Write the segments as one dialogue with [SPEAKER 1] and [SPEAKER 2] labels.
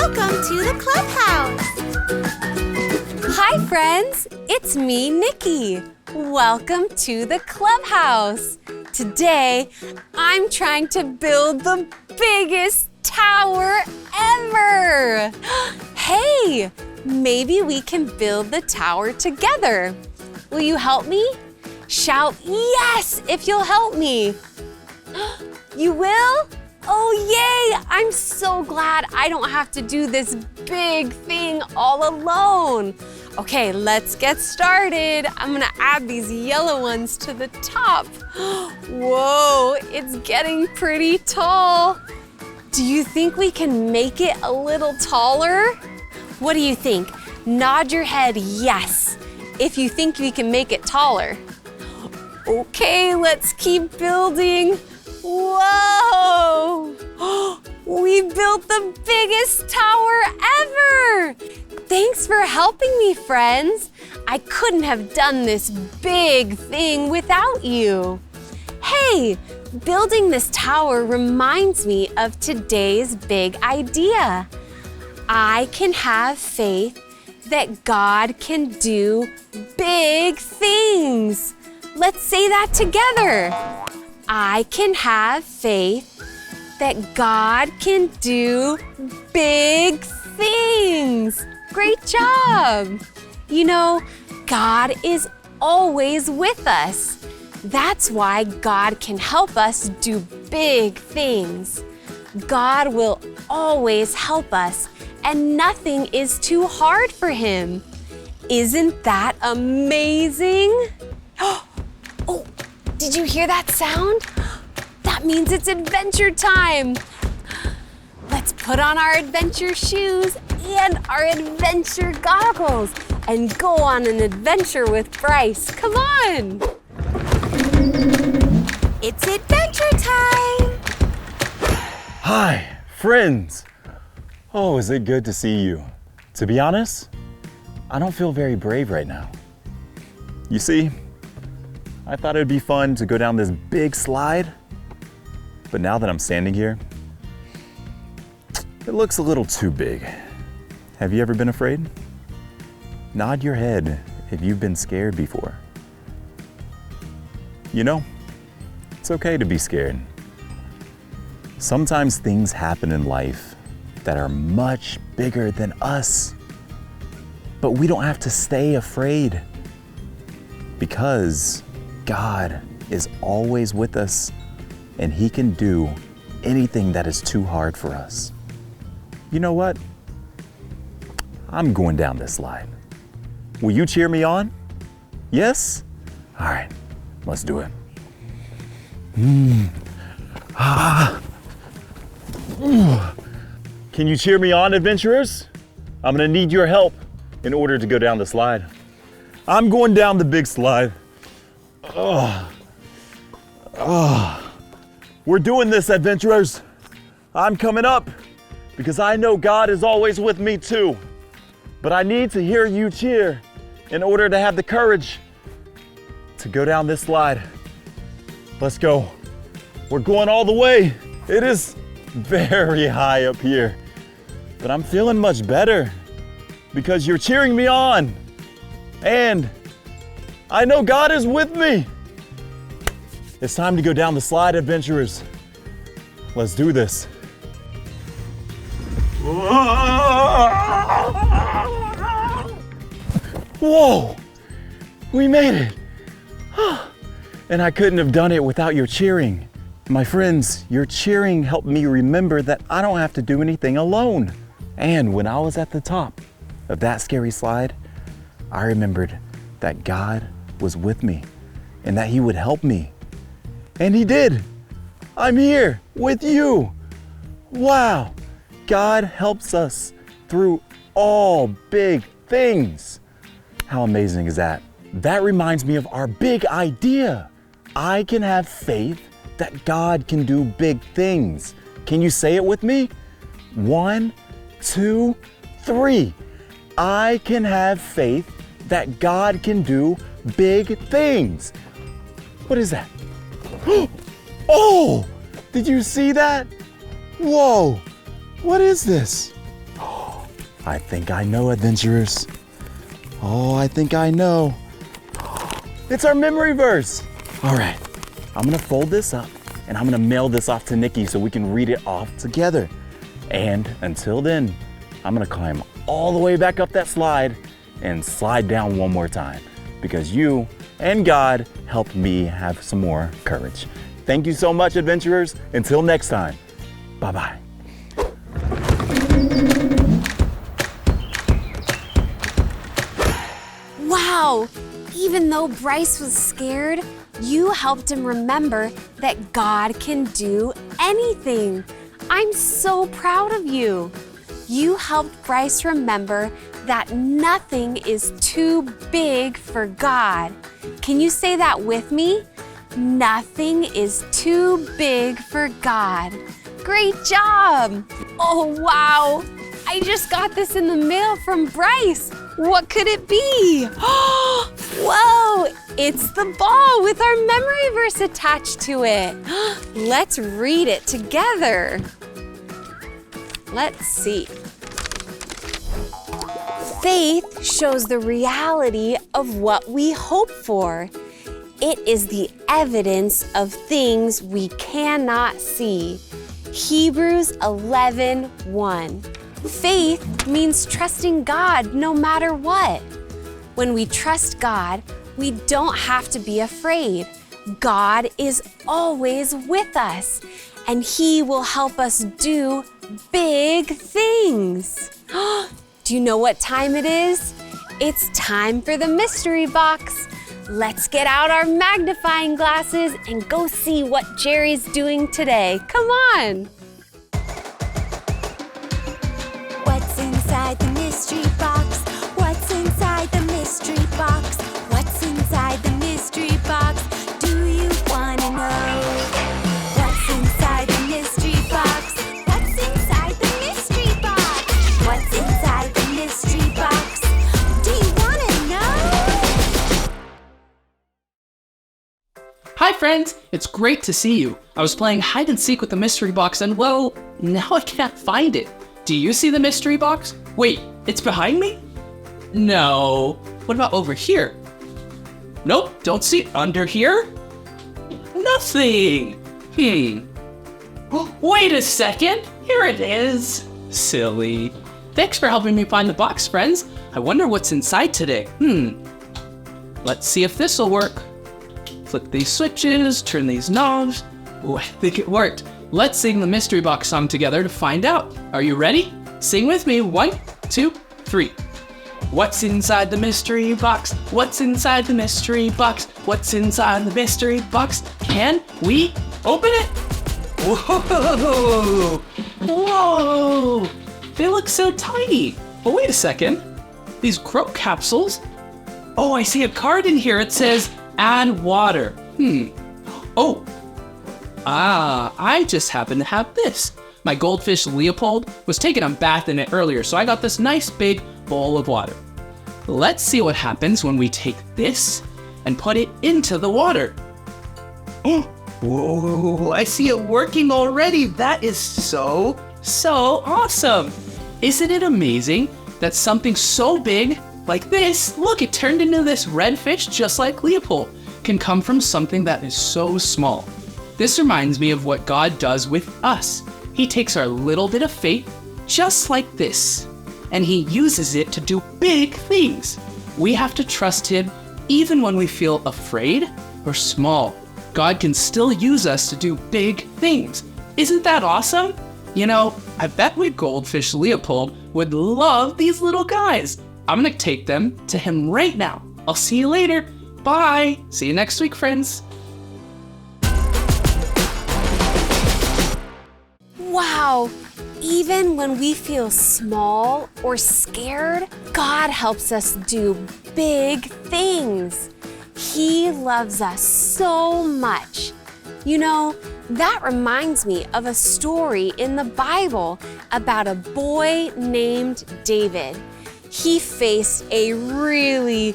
[SPEAKER 1] Welcome to the Clubhouse!
[SPEAKER 2] Hi friends, it's me, Nikki. Welcome to the Clubhouse. Today, I'm trying to build the biggest tower ever. Hey, maybe we can build the tower together. Will you help me? Shout yes if you'll help me. You will? Oh, yay! I'm so glad I don't have to do this big thing all alone. Okay, let's get started. I'm gonna add these yellow ones to the top. Whoa, it's getting pretty tall. Do you think we can make it a little taller? What do you think? Nod your head yes if you think we can make it taller. Okay, let's keep building. Whoa! We built the biggest tower ever! Thanks for helping me, friends. I couldn't have done this big thing without you. Hey, building this tower reminds me of today's big idea. I can have faith that God can do big things. Let's say that together. I can have faith that God can do big things. Great job. You know, God is always with us. That's why God can help us do big things. God will always help us, and nothing is too hard for Him. Isn't that amazing? Oh, did you hear that sound? That means it's adventure time. Let's put on our adventure shoes and our adventure goggles and go on an adventure with Bryce. Come on. It's adventure time.
[SPEAKER 3] Hi, friends. Oh, is it good to see you? To be honest, I don't feel very brave right now. You see, I thought it'd be fun to go down this big slide, but now that I'm standing here, it looks a little too big. Have you ever been afraid? Nod your head if you've been scared before. You know, it's okay to be scared. Sometimes things happen in life that are much bigger than us, but we don't have to stay afraid because God is always with us and He can do anything that is too hard for us. You know what? I'm going down this slide. Will you cheer me on? Yes? All right, let's do it. Can you cheer me on, adventurers? I'm gonna need your help in order to go down the slide. I'm going down the big slide. We're doing this, adventurers. I'm coming up because I know God is always with me too. But I need to hear you cheer in order to have the courage to go down this slide. Let's go. We're going all the way. It is very high up here, but I'm feeling much better because you're cheering me on. And I know God is with me. It's time to go down the slide, adventurers. Let's do this. Whoa, we made it. And I couldn't have done it without your cheering. My friends, your cheering helped me remember that I don't have to do anything alone. And when I was at the top of that scary slide, I remembered that God was with me and that He would help me. And He did. I'm here with you. Wow, God helps us through all big things. How amazing is that? That reminds me of our big idea. I can have faith that God can do big things. Can you say it with me? 1, 2, 3. I can have faith that God can do big things. What is that? Oh, did you see that? Whoa, what is this? I think I know, adventurers. Oh, I think I know. It's our memory verse. All right, I'm gonna fold this up and I'm gonna mail this off to Nikki so we can read it off together. And until then, I'm gonna climb all the way back up that slide and slide down one more time because you and God helped me have some more courage. Thank you so much, adventurers. Until next time, bye-bye.
[SPEAKER 2] Wow! Even though Bryce was scared, you helped him remember that God can do anything. I'm so proud of you. You helped Bryce remember that nothing is too big for God. Can you say that with me? Nothing is too big for God. Great job! Oh, wow! I just got this in the mail from Bryce. What could it be? Whoa! It's the ball with our memory verse attached to it. Let's read it together. Let's see. Faith shows the reality of what we hope for. It is the evidence of things we cannot see. Hebrews 11:1. Faith means trusting God no matter what. When we trust God, we don't have to be afraid. God is always with us, and He will help us do big things. Do you know what time it is? It's time for the mystery box. Let's get out our magnifying glasses and go see what Jerry's doing today. Come on.
[SPEAKER 1] What's inside the mystery box? What's inside the mystery box? What's inside the mystery box? Do you wanna know? What's inside the mystery box? What's inside the mystery box? What's inside the mystery box? Do you wanna know?
[SPEAKER 4] Hi friends, it's great to see you. I was playing hide and seek with the mystery box and well, now I can't find it. Do you see the mystery box? Wait, it's behind me? No. What about over here? Nope, don't see it. Under here? Nothing. Wait a second. Here it is. Silly. Thanks for helping me find the box, friends. I wonder what's inside today. Let's see if this'll work. Flip these switches, turn these knobs. Oh, I think it worked. Let's sing the mystery box song together to find out. Are you ready? Sing with me. 1, 2, 3. What's inside the mystery box? What's inside the mystery box? What's inside the mystery box? Can we open it? Whoa! Whoa! They look so tiny. But wait a second. These grow capsules? Oh, I see a card in here. It says, add water. Oh. I just happen to have this. My goldfish Leopold was taking a bath in it earlier, so I got this nice big bowl of water. Let's see what happens when we take this and put it into the water. Whoa, I see it working already. That is so awesome. Isn't it amazing that something so big like this, look, it turned into this red fish just like Leopold, can come from something that is so small. This reminds me of what God does with us. He takes our little bit of faith, just like this, and He uses it to do big things. We have to trust Him even when we feel afraid or small. God can still use us to do big things. Isn't that awesome? You know, I bet my goldfish Leopold would love these little guys. I'm gonna take them to him right now. I'll see you later. Bye. See you next week, friends.
[SPEAKER 2] Wow, even when we feel small or scared, God helps us do big things. He loves us so much. You know, that reminds me of a story in the Bible about a boy named David. He faced a really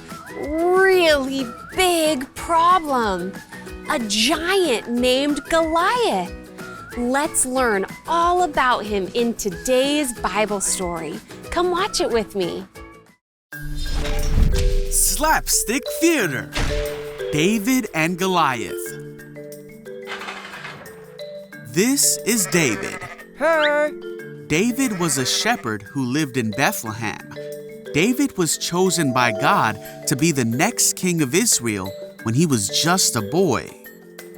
[SPEAKER 2] big problem, a giant named Goliath. Let's learn all about him in today's Bible story. Come watch it with me.
[SPEAKER 5] Slapstick Theater. David and Goliath. This is David.
[SPEAKER 6] Hey!
[SPEAKER 5] David was a shepherd who lived in Bethlehem. David was chosen by God to be the next king of Israel when he was just a boy.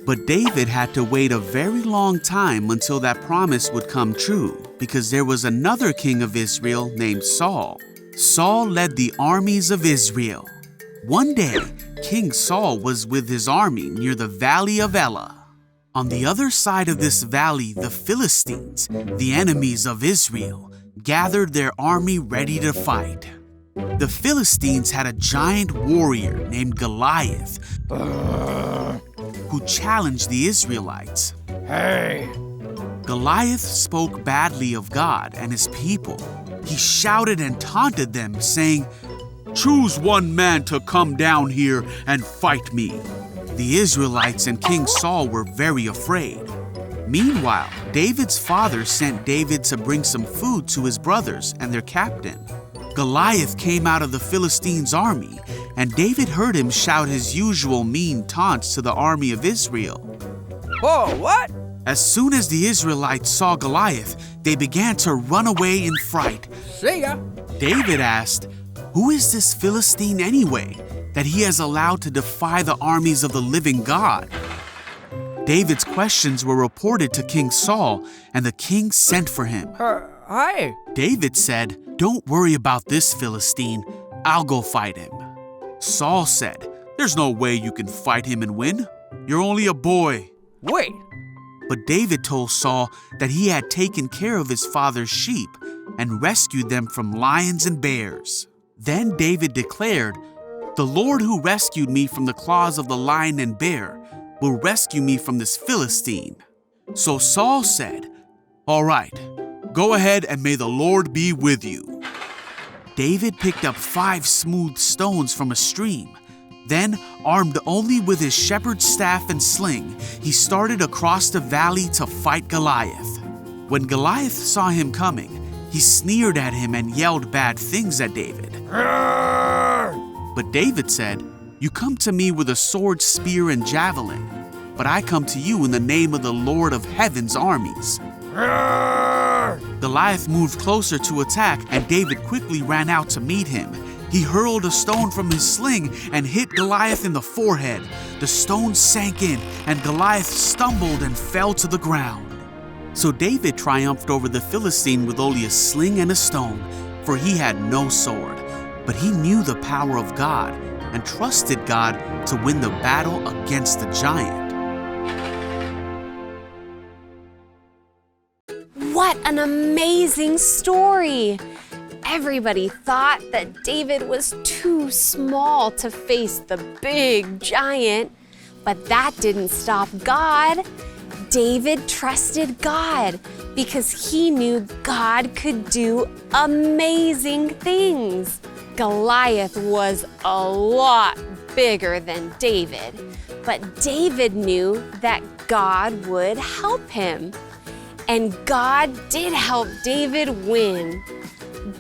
[SPEAKER 5] But David had to wait a very long time until that promise would come true, because there was another king of Israel named Saul. Saul led the armies of Israel. One day, King Saul was with his army near the valley of Elah. On the other side of this valley, the Philistines, the enemies of Israel, gathered their army ready to fight. The Philistines had a giant warrior named Goliath who challenged the Israelites.
[SPEAKER 6] Hey!
[SPEAKER 5] Goliath spoke badly of God and his people. He shouted and taunted them, saying, "Choose one man to come down here and fight me." The Israelites and King Saul were very afraid. Meanwhile, David's father sent David to bring some food to his brothers and their captain. Goliath came out of the Philistines' army, and David heard him shout his usual mean taunts to the army of Israel.
[SPEAKER 6] Whoa, what?
[SPEAKER 5] As soon as the Israelites saw Goliath, they began to run away in fright.
[SPEAKER 6] See ya!
[SPEAKER 5] David asked, "Who is this Philistine anyway, that he has allowed to defy the armies of the living God?" David's questions were reported to King Saul, and the king sent for him.
[SPEAKER 6] Hi!
[SPEAKER 5] David said, "Don't worry about this Philistine. I'll go fight him." Saul said, "There's no way you can fight him and win. You're only a boy."
[SPEAKER 6] Wait!
[SPEAKER 5] But David told Saul that he had taken care of his father's sheep and rescued them from lions and bears. Then David declared, "The Lord who rescued me from the claws of the lion and bear will rescue me from this Philistine." So Saul said, "All right, go ahead and may the Lord be with you." David picked up 5 smooth stones from a stream. Then, armed only with his shepherd's staff and sling, he started across the valley to fight Goliath. When Goliath saw him coming, he sneered at him and yelled bad things at David. But David said, "You come to me with a sword, spear, and javelin, but I come to you in the name of the Lord of heaven's armies." Goliath moved closer to attack, and David quickly ran out to meet him. He hurled a stone from his sling and hit Goliath in the forehead. The stone sank in, and Goliath stumbled and fell to the ground. So David triumphed over the Philistine with only a sling and a stone, for he had no sword. But he knew the power of God and trusted God to win the battle against the giant.
[SPEAKER 2] What an amazing story! Everybody thought that David was too small to face the big giant, but that didn't stop God. David trusted God because he knew God could do amazing things. Goliath was a lot bigger than David, but David knew that God would help him. And God did help David win.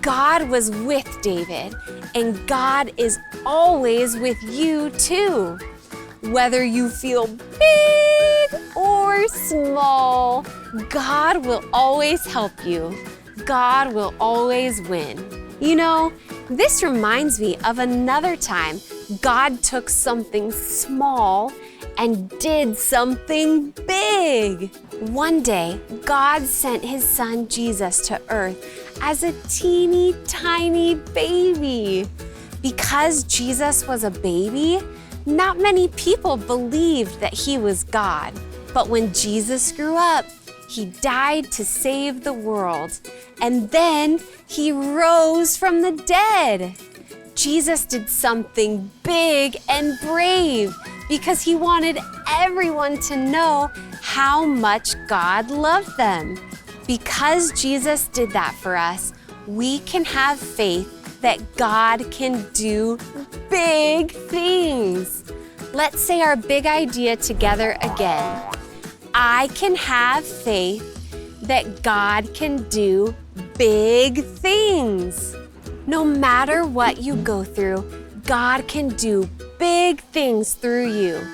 [SPEAKER 2] God was with David, and God is always with you too. Whether you feel big or small, God will always help you. God will always win. You know, this reminds me of another time God took something small and did something big. One day, God sent his son Jesus to earth as a teeny tiny baby. Because Jesus was a baby, not many people believed that he was God. But when Jesus grew up, he died to save the world, and then he rose from the dead. Jesus did something big and brave because he wanted everyone to know how much God loved them. Because Jesus did that for us, we can have faith that God can do big things. Let's say our big idea together again. I can have faith that God can do big things. No matter what you go through, God can do big things through you.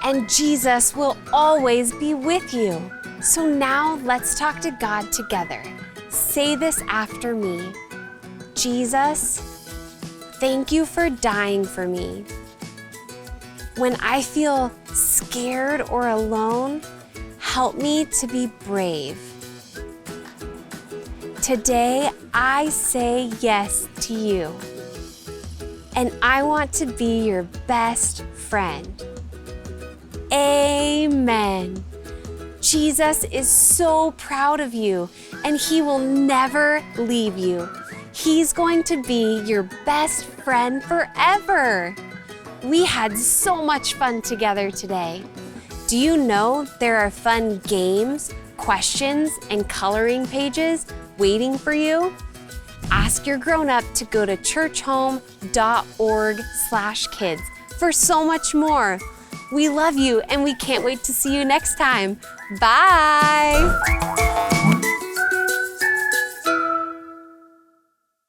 [SPEAKER 2] And Jesus will always be with you. So now let's talk to God together. Say this after me. Jesus, thank you for dying for me. When I feel scared or alone, help me to be brave. Today, I say yes to you. And I want to be your best friend. Amen. Jesus is so proud of you, and he will never leave you. He's going to be your best friend forever. We had so much fun together today. Do you know there are fun games, questions, and coloring pages waiting for you? Ask your grown-up to go to churchome.org/kids for so much more. We love you and we can't wait to see you next time. Bye!